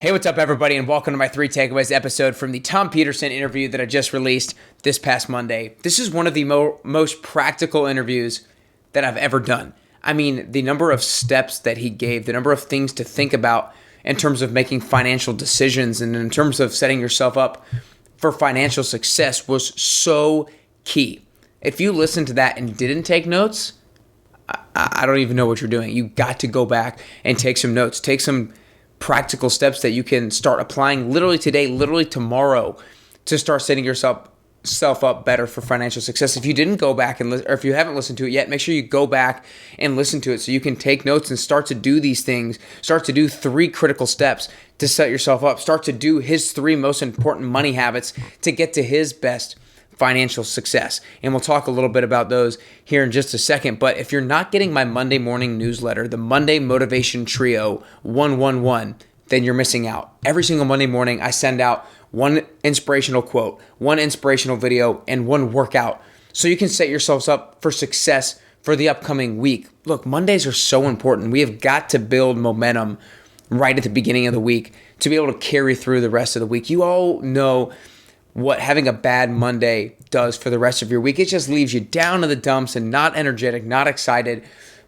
Hey, what's up, everybody, and welcome to my 3 Takeaways episode from the Tom Peterson interview that I just released this past Monday. This is one of the most practical interviews that I've ever done. I mean, the number of steps that he gave, the number of things to think about in terms of making financial decisions and in terms of setting yourself up for financial success was so key. If you listened to that and didn't take notes, I don't even know what you're doing. You got to go back and take some notes, take some practical steps that you can start applying literally today, literally tomorrow, to start setting yourself up better for financial success. If you didn't go back or if you haven't listened to it yet, make sure you go back and listen to it so you can take notes and start to do these things. Start to do 3 critical steps to set yourself up. Start to do his 3 most important money habits to get to his best financial success. And we'll talk a little bit about those here in just a second. But if you're not getting my Monday morning newsletter, the Monday Motivation Trio 111, then you're missing out. Every single Monday morning, I send out one inspirational quote, one inspirational video, and one workout so you can set yourselves up for success for the upcoming week. Look, Mondays are so important. We have got to build momentum right at the beginning of the week to be able to carry through the rest of the week. You all know what having a bad Monday does for the rest of your week. It just leaves you down in the dumps and not energetic, not excited.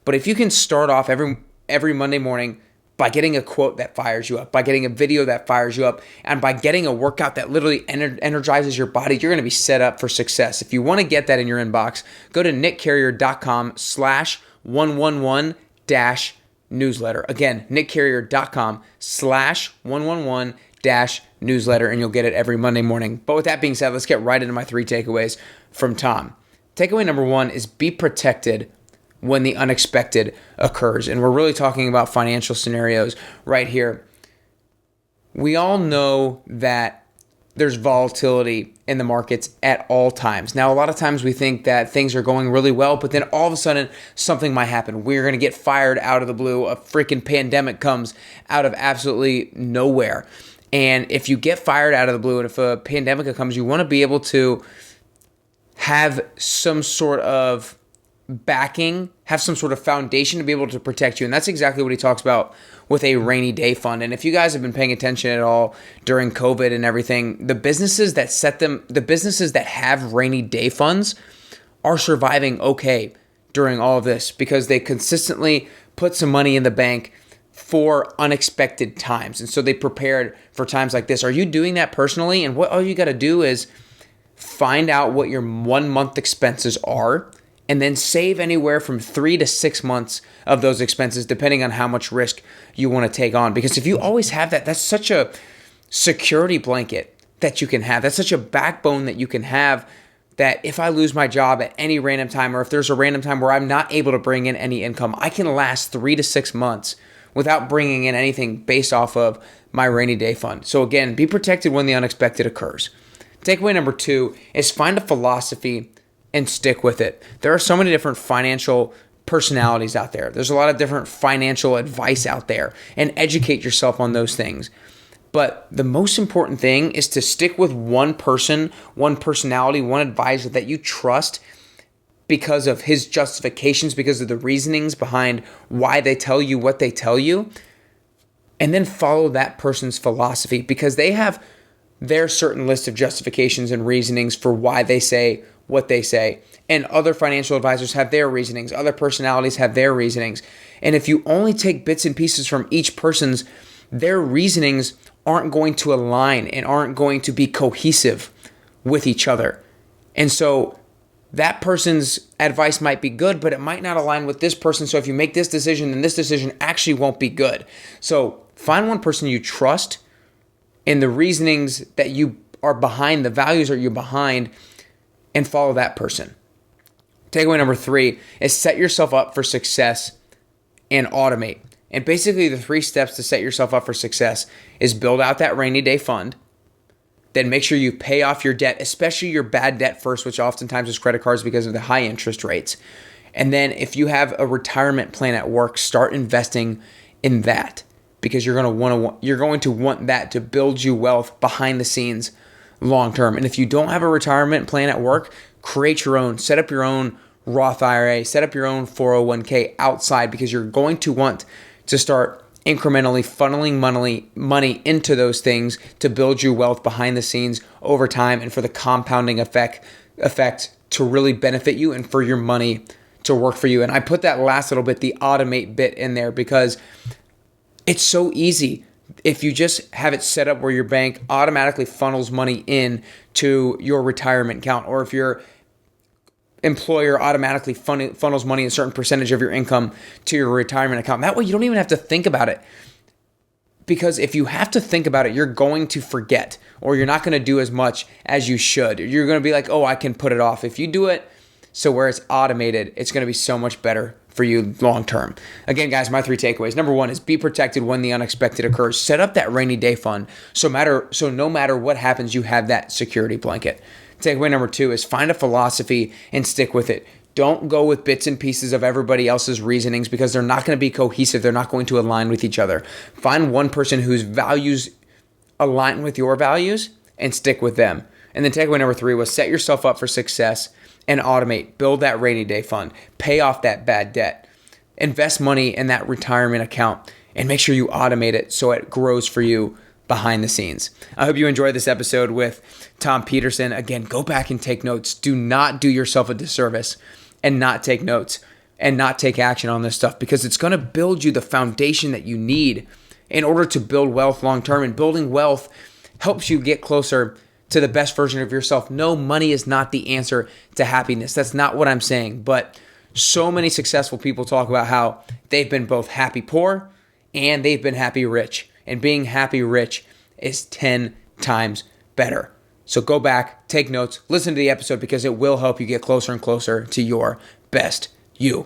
But if you can start off every Monday morning by getting a quote that fires you up, by getting a video that fires you up, and by getting a workout that literally energizes your body, you're going to be set up for success. If you want to get that in your inbox, go to nickcarrier.com/111-newsletter. Again, nickcarrier.com/111-newsletter, and you'll get it every Monday morning. But with that being said, let's get right into my 3 takeaways from Tom. Takeaway number 1 is be protected when the unexpected occurs. And we're really talking about financial scenarios right here. We all know that there's volatility in the markets at all times. Now, a lot of times we think that things are going really well, but then all of a sudden something might happen. We're going to get fired out of the blue. A freaking pandemic comes out of absolutely nowhere. And if you get fired out of the blue and if a pandemic comes, you want to be able to have some sort of backing, have some sort of foundation to be able to protect you. And that's exactly what he talks about with a rainy day fund. And if you guys have been paying attention at all during COVID and everything, the businesses that have rainy day funds are surviving okay during all of this because they consistently put some money in the bank for unexpected times. And so they prepared for times like this. Are you doing that personally? And all you got to do is find out what your 1 month expenses are and then save anywhere from 3 to 6 months of those expenses, depending on how much risk you want to take on. Because if you always have that, that's such a security blanket that you can have. That's such a backbone that you can have that if I lose my job at any random time, or if there's a random time where I'm not able to bring in any income, I can last 3 to 6 months without bringing in anything based off of my rainy day fund. So again, be protected when the unexpected occurs. Takeaway number 2 is find a philosophy and stick with it. There are so many different financial personalities out there. There's a lot of different financial advice out there, and educate yourself on those things. But the most important thing is to stick with one person, one personality, one advisor that you trust because of his justifications, because of the reasonings behind why they tell you what they tell you, and then follow that person's philosophy because they have their certain list of justifications and reasonings for why they say what they say. And other financial advisors have their reasonings. Other personalities have their reasonings. And if you only take bits and pieces from each person's, their reasonings aren't going to align and aren't going to be cohesive with each other. And so that person's advice might be good, but it might not align with this person. So if you make this decision, then this decision actually won't be good. So find one person you trust in the reasonings that you are behind, the values that you're behind, and follow that person. Takeaway number 3 is set yourself up for success and automate. And basically the 3 steps to set yourself up for success is build out that rainy day fund, then make sure you pay off your debt, especially your bad debt first, which oftentimes is credit cards because of the high interest rates. And then if you have a retirement plan at work, start investing in that because you're going to want that to build you wealth behind the scenes long term. And if you don't have a retirement plan at work, create your own, set up your own Roth IRA, set up your own 401k outside because you're going to want to start incrementally funneling money into those things to build you wealth behind the scenes over time, and for the compounding effect to really benefit you and for your money to work for you. And I put that last little bit, the automate bit, in there because it's so easy. If you just have it set up where your bank automatically funnels money in to your retirement account, or if your employer automatically funnels money, a certain percentage of your income, to your retirement account. That way you don't even have to think about it. Because if you have to think about it, you're going to forget, or you're not going to do as much as you should. You're going to be like, oh, I can put it off. If you do it so where it's automated, it's going to be so much better for you long term. Again, guys, my 3 takeaways. Number 1 is be protected when the unexpected occurs. Set up that rainy day fund so no matter what happens, you have that security blanket. Takeaway number 2 is find a philosophy and stick with it. Don't go with bits and pieces of everybody else's reasonings because they're not going to be cohesive. They're not going to align with each other. Find one person whose values align with your values and stick with them. And then takeaway number 3 was set yourself up for success and automate. Build that rainy day fund. Pay off that bad debt. Invest money in that retirement account and make sure you automate it so it grows for you behind the scenes. I hope you enjoyed this episode with Tom Peterson. Again, go back and take notes. Do not do yourself a disservice and not take notes and not take action on this stuff, because it's going to build you the foundation that you need in order to build wealth long term. And building wealth helps you get closer to the best version of yourself. No, money is not the answer to happiness. That's not what I'm saying. But so many successful people talk about how they've been both happy poor and they've been happy rich. And being happy rich is 10 times better. So go back, take notes, listen to the episode, because it will help you get closer and closer to your best you.